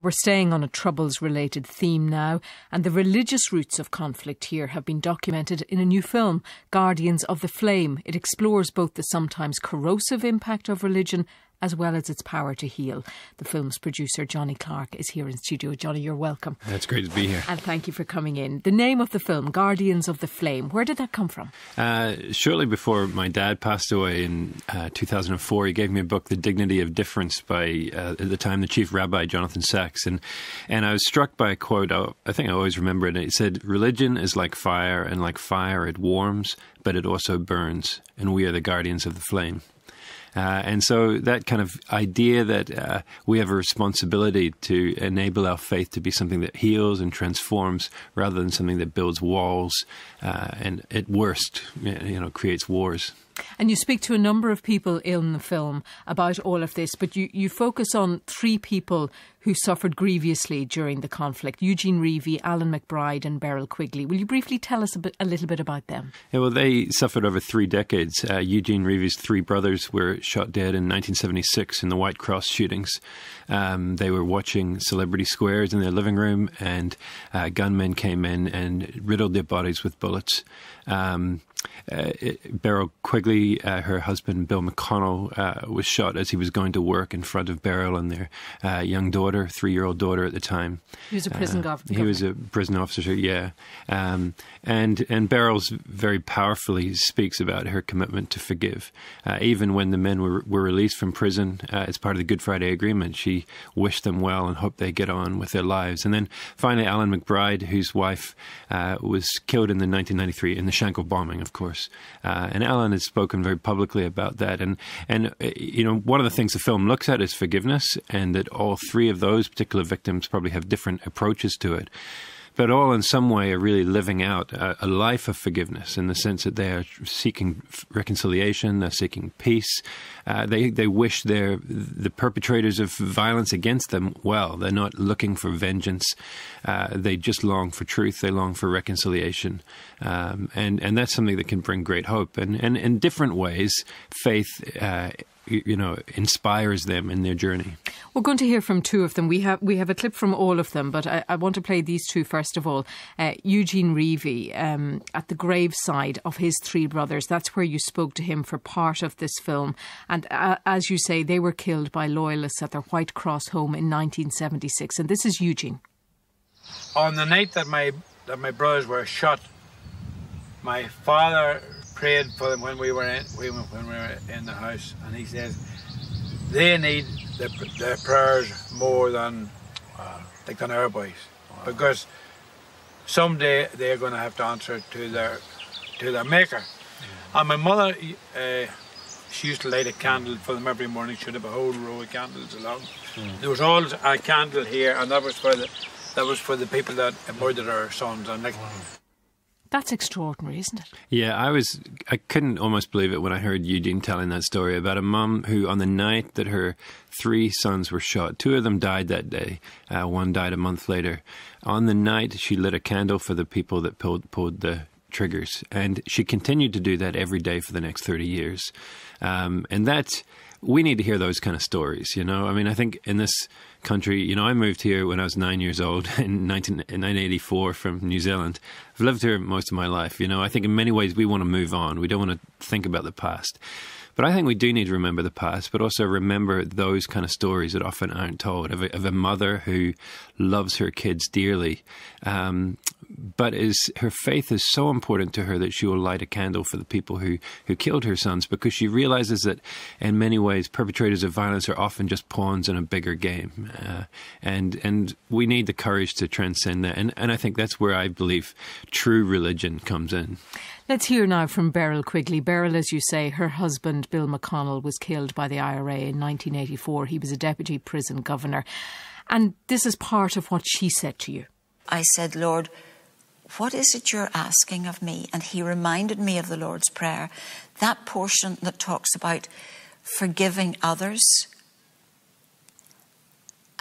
We're staying on a Troubles-related theme now, and the religious roots of conflict here have been documented in a new film, Guardians of the Flame. It explores both the sometimes corrosive impact of religion as well as its power to heal. The film's producer, Johnny Clark, is here in studio. Johnny, you're welcome. It's great to be here. And thank you for coming in. The name of the film, Guardians of the Flame, where did that come from? Shortly before my dad passed away in 2004, he gave me a book, The Dignity of Difference, by, at the time, the Chief Rabbi, Jonathan Sacks. And I was struck by a quote, I think I always remember it. It said, "Religion is like fire, and like fire it warms, but it also burns, and we are the guardians of the flame." And so that kind of idea that we have a responsibility to enable our faith to be something that heals and transforms rather than something that builds walls and at worst, creates wars. And you speak to a number of people in the film about all of this, but you focus on three people who suffered grievously during the conflict: Eugene, Reavie, Alan Mcbride and Beryl Quigley. Will you briefly tell us a little bit about them? Yeah, well, they suffered over 3 decades. Eugene Reavie's 3 brothers were shot dead in 1976 in the White Cross shootings. They were watching Celebrity Squares in their living room, and gunmen came in and riddled their bodies with bullets. Beryl Quigley, her husband Bill McConnell, was shot as he was going to work in front of Beryl and their young daughter, 3-year-old daughter at the time. He was a prison governor. He was a prison officer, yeah. And Beryl's very powerfully speaks about her commitment to forgive. Even when the men were released from prison as part of the Good Friday Agreement, she wished them well and hoped they get on with their lives. And then finally, Alan Mcbride, whose wife was killed in the 1993 in the Shankill bombing, of course. And Alan has spoken very publicly about that. And one of the things the film looks at is forgiveness, and that all 3 of those particular victims probably have different approaches to it, but all in some way are really living out a life of forgiveness in the sense that they are seeking reconciliation, they're seeking peace. They wish the perpetrators of violence against them well. They're not looking for vengeance. They just long for truth. They long for reconciliation. And that's something that can bring great hope. And in different ways, faith inspires them in their journey. We're going to hear from 2 of them. We have a clip from all of them, but I want to play these 2 first of all. Eugene Reavie, at the graveside of his 3 brothers. That's where you spoke to him for part of this film. And as you say, they were killed by loyalists at their White Cross home in 1976. And this is Eugene. On the night that my brothers were shot, my father prayed for them when we were in the house, and he says they need their prayers more than our boys, because someday they're going to have to answer to their maker. And my mother, she used to light a candle for them every morning. She'd have a whole row of candles along. There was always a candle here, and that was for the people that murdered our sons. And that's extraordinary, isn't it? Yeah, I couldn't almost believe it when I heard Eugene telling that story about a mum who, on the night that her 3 sons were shot, 2 of them died that day, 1 died a month later. On the night, she lit a candle for the people that pulled the triggers, and she continued to do that every day for the next 30 years. And that's... we need to hear those kind of stories, I mean, I think in this country, I moved here when I was 9 years old in 1984 from New Zealand. I've lived here most of my life. I think in many ways we want to move on. We don't want to think about the past. But I think we do need to remember the past, but also remember those kind of stories that often aren't told, of a mother who loves her kids dearly, but her faith is so important to her that she will light a candle for the people who killed her sons, because she realizes that in many ways perpetrators of violence are often just pawns in a bigger game, and we need the courage to transcend that, and I think that's where I believe true religion comes in. Let's hear now from Beryl Quigley. Beryl, as you say, her husband Bill McConnell was killed by the IRA in 1984. He was a deputy prison governor, and this is part of what she said to you. I said, "Lord, what is it you're asking of me?" And he reminded me of the Lord's Prayer, that portion that talks about forgiving others.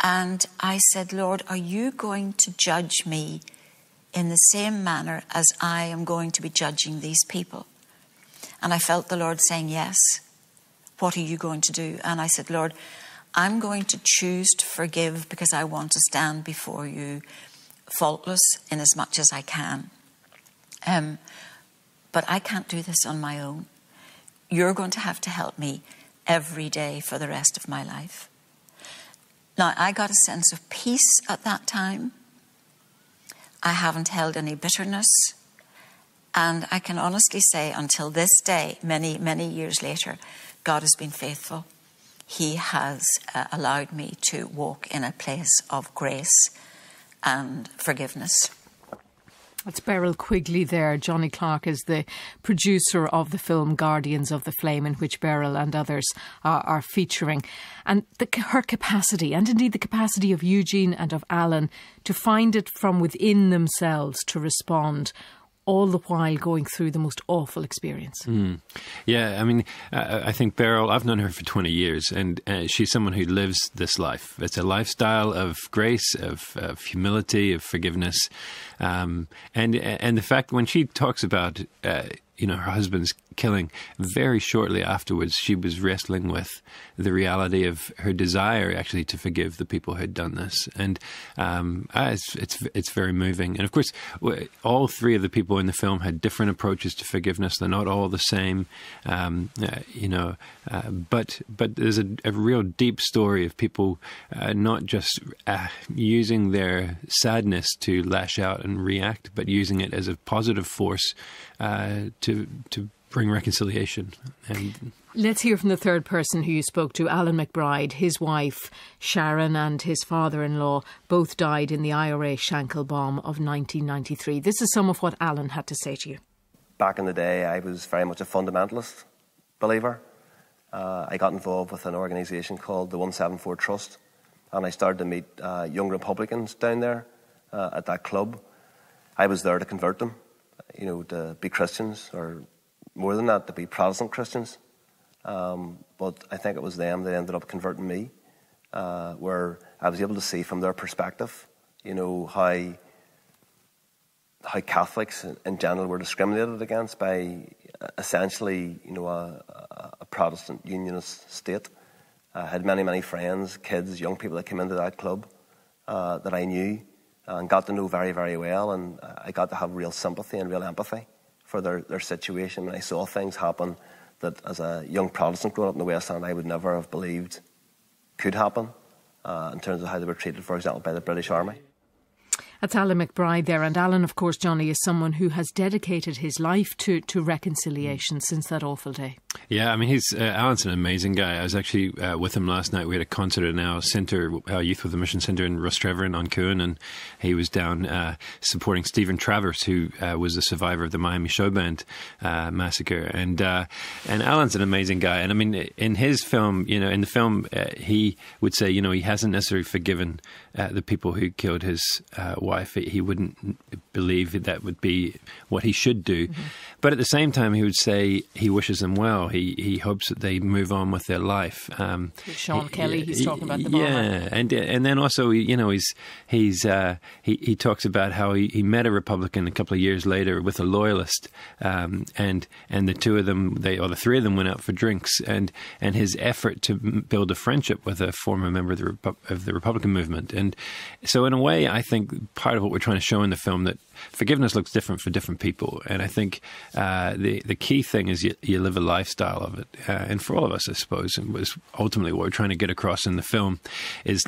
And I said, "Lord, are you going to judge me in the same manner as I am going to be judging these people?" And I felt the Lord saying, "Yes. What are you going to do?" And I said, "Lord, I'm going to choose to forgive because I want to stand before you faultless in as much as I can. But I can't do this on my own. You're going to have to help me every day for the rest of my life. Now, I got a sense of peace at that time. I haven't held any bitterness. And I can honestly say until this day, many, many years later, God has been faithful. He has allowed me to walk in a place of grace and forgiveness. That's Beryl Quigley there. Johnny Clark is the producer of the film Guardians of the Flame, in which Beryl and others are featuring. And her capacity, and indeed the capacity of Eugene and of Alan, to find it from within themselves to respond, all the while going through the most awful experience. Yeah, I mean, I think Beryl, I've known her for 20 years, and she's someone who lives this life. It's a lifestyle of grace, of humility, of forgiveness. And the fact when she talks about, her husband's killing, very shortly afterwards, she was wrestling with the reality of her desire actually to forgive the people who had done this. And it's very moving. And of course, all three of the people in the film had different approaches to forgiveness. They're not all the same, but there's a real deep story of people not just using their sadness to lash out and react, but using it as a positive force to bring reconciliation. And let's hear from the third person who you spoke to, Alan Mcbride. His wife, Sharon, and his father-in-law both died in the IRA Shankill bomb of 1993. This is some of what Alan had to say to you. Back in the day, I was very much a fundamentalist believer. I got involved with an organisation called the 174 Trust, and I started to meet young Republicans down there at that club. I was there to convert them, to be Christians, or more than that, to be Protestant Christians. But I think it was them that ended up converting me, where I was able to see from their perspective, how Catholics in general were discriminated against by essentially, a Protestant unionist state. I had many, many friends, kids, young people that came into that club that I knew and got to know very, very well, and I got to have real sympathy and real empathy for their situation. And I saw things happen that as a young Protestant growing up in the West End, I would never have believed could happen in terms of how they were treated, for example, by the British Army. That's Alan Mcbride there. And Alan, of course, Johnny, is someone who has dedicated his life to reconciliation since that awful day. Yeah, I mean, Alan's an amazing guy. I was actually with him last night. We had a concert at our centre, Youth with a Mission Centre in Rostrevor on Cuan, and he was down supporting Stephen Travers, who was a survivor of the Miami Show Band massacre. And Alan's an amazing guy. And I mean, in his film, in the film, he would say, he hasn't necessarily forgiven the people who killed his wife. He wouldn't believe that would be what he should do. Mm-hmm. But at the same time, he would say he wishes them well. He hopes that they move on with their life. Sean Kelly, he's talking about the bomber. Yeah, and then also, he talks about how he met a Republican a couple of years later with a loyalist, and the two of them, the three of them went out for drinks, and his effort to build a friendship with a former member of the Republican movement. And so in a way, I think part of what we're trying to show in the film, that forgiveness looks different for different people. And I think the key thing is you live a lifestyle of it. And for all of us, I suppose, and was ultimately what we're trying to get across in the film is,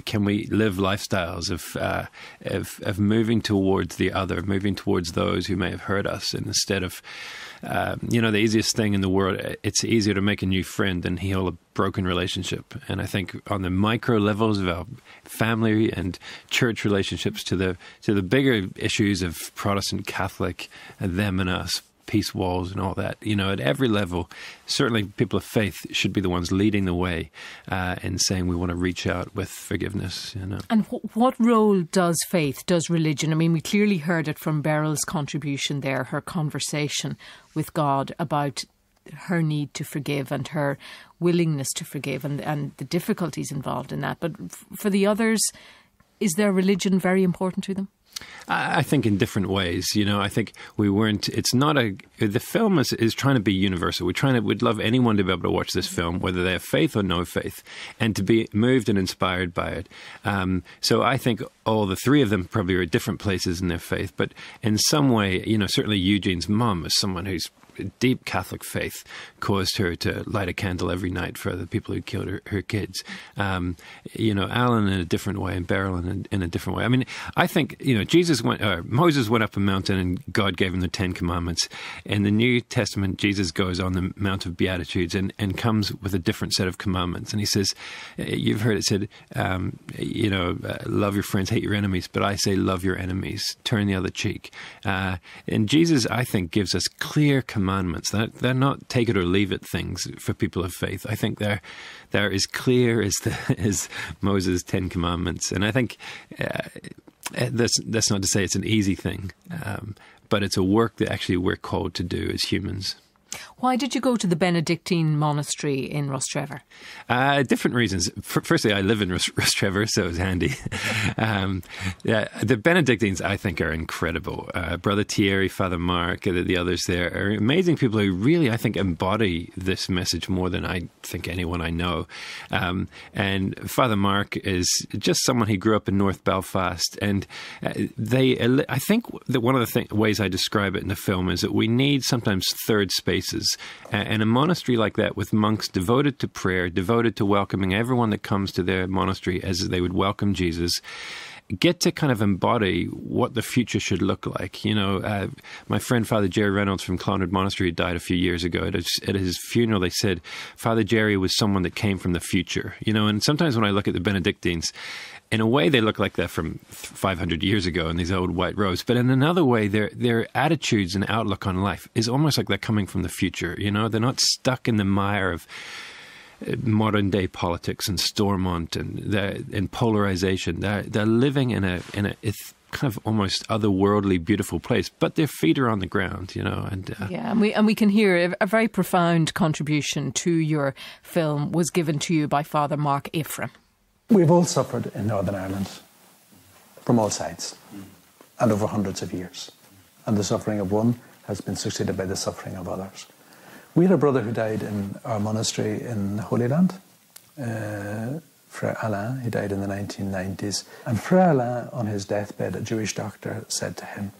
can we live lifestyles of moving towards the other, moving towards those who may have hurt us, and instead of the easiest thing in the world, it's easier to make a new friend than heal a broken relationship. And I think on the micro levels of our family and church relationships to the bigger issues of Protestant, Catholic, and them and us, peace walls and all that, at every level, certainly people of faith should be the ones leading the way in saying we want to reach out with forgiveness. And what role does faith, does religion? I mean, we clearly heard it from Beryl's contribution there, her conversation with God about her need to forgive and her willingness to forgive and the difficulties involved in that. But for the others, is their religion very important to them? I think in different ways. I think we weren't. It's not the film is trying to be universal. We'd love anyone to be able to watch this film, whether they have faith or no faith, and to be moved and inspired by it. So I think all the three of them probably are at different places in their faith, but in some way, certainly Eugene's mum is someone who's deep Catholic faith caused her to light a candle every night for the people who killed her kids. Alan in a different way, and Beryl in a different way. I mean, I think Moses went up a mountain and God gave him the 10 Commandments. In the New Testament, Jesus goes on the Mount of Beatitudes and comes with a different set of commandments. And he says, you've heard it said, love your friends, hate your enemies, but I say love your enemies, turn the other cheek. And Jesus, I think, gives us clear commandments. They're not take it or leave it things for people of faith. I think they're as clear as Moses' 10 Commandments. And I think that's not to say it's an easy thing, but it's a work that actually we're called to do as humans. Why did you go to the Benedictine monastery in Rostrevor? Different reasons. Firstly, I live in Rostrevor, so it's handy. The Benedictines, I think, are incredible. Brother Thierry, Father Mark, the others there are amazing people who really, I think, embody this message more than I think anyone I know. And Father Mark is just someone who grew up in North Belfast. And I think that one of the ways I describe it in the film is that we need sometimes third spaces. And a monastery like that with monks devoted to prayer, devoted to welcoming everyone that comes to their monastery as they would welcome Jesus, get to kind of embody what the future should look like. My friend Father Jerry Reynolds from Clonard Monastery died a few years ago. At his funeral, they said Father Jerry was someone that came from the future. And sometimes when I look at the Benedictines, in a way, they look like they're from 500 years ago in these old white robes. But in another way, their attitudes and outlook on life is almost like they're coming from the future. They're not stuck in the mire of modern day politics and Stormont and polarization. They're living in a it's kind of almost otherworldly, beautiful place, but their feet are on the ground, And we can hear a very profound contribution to your film was given to you by Father Mark Ephraim. We've all suffered in Northern Ireland from all sides and over hundreds of years. And the suffering of one has been succeeded by the suffering of others. We had a brother who died in our monastery in the Holy Land, Frère Alain. He died in the 1990s. And Frère Alain, on his deathbed, a Jewish doctor said to him,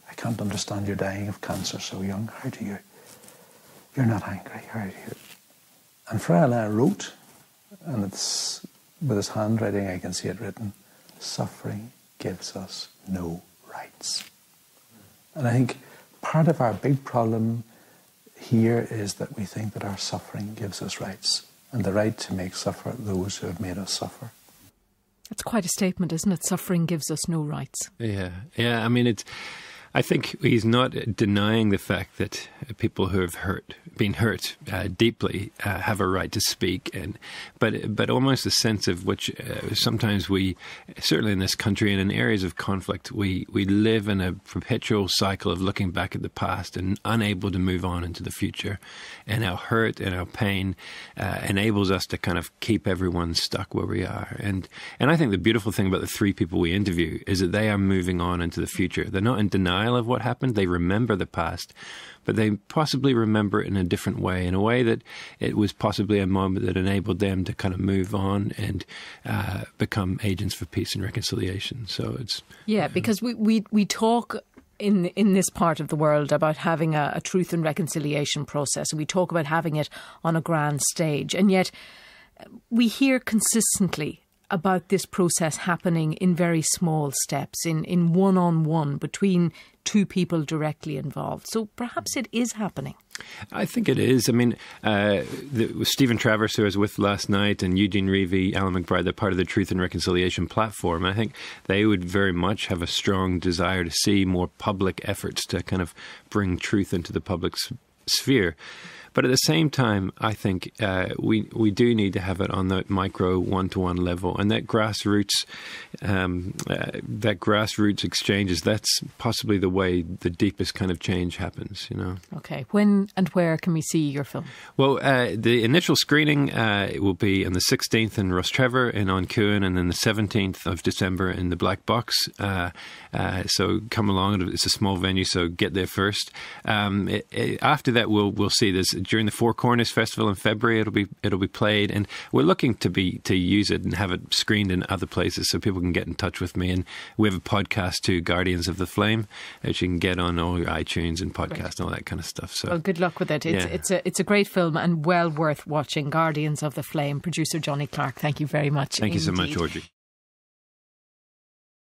I can't understand you dying of cancer so young. How do you? You're not angry. How do you? And Frère Alain wrote, and it's with his handwriting, I can see it written, suffering gives us no rights. And I think part of our big problem here is that we think that our suffering gives us rights, and the right to make suffer those who have made us suffer. It's quite a statement, isn't it? Suffering gives us no rights. Yeah. I mean, I think he's not denying the fact that people who have been hurt deeply have a right to speak, but almost a sense of which sometimes we, certainly in this country and in areas of conflict, we live in a perpetual cycle of looking back at the past and unable to move on into the future. And our hurt and our pain enables us to kind of keep everyone stuck where we are. And I think the beautiful thing about the three people we interview is that they are moving on into the future. They're not in denial of what happened. They remember the past, but they possibly remember it in a different way, in a way that it was possibly a moment that enabled them to kind of move on and become agents for peace and reconciliation. So it's... Yeah, because we talk in this part of the world about having a truth and reconciliation process, and we talk about having it on a grand stage, and yet we hear consistently about this process happening in very small steps, in one-on-one between two people directly involved. So perhaps it is happening. I think it is. I mean, Stephen Travers, who I was with last night, and Eugene Reavie, Alan Mcbride, they're part of the Truth and Reconciliation platform. I think they would very much have a strong desire to see more public efforts to kind of bring truth into the public sphere. But at the same time, I think we do need to have it on that micro one-to-one level, and that grassroots exchanges. That's possibly the way the deepest kind of change happens. Okay, when and where can we see your film? Well, the initial screening will be on the 16th in Rostrevor in Oncuin, and then the 17th of December in the Black Box. So come along. It's a small venue, so get there first. After that, we'll see this during the Four Corners Festival in February. It'll be played, and we're looking to use it and have it screened in other places so people can get in touch with me. And we have a podcast too, Guardians of the Flame, which you can get on all your iTunes and podcast and all that kind of stuff. So, well, good luck with it. It's a great film and well worth watching. Guardians of the Flame. Producer Johnny Clark, thank you very much. Thank you so much, Audrey.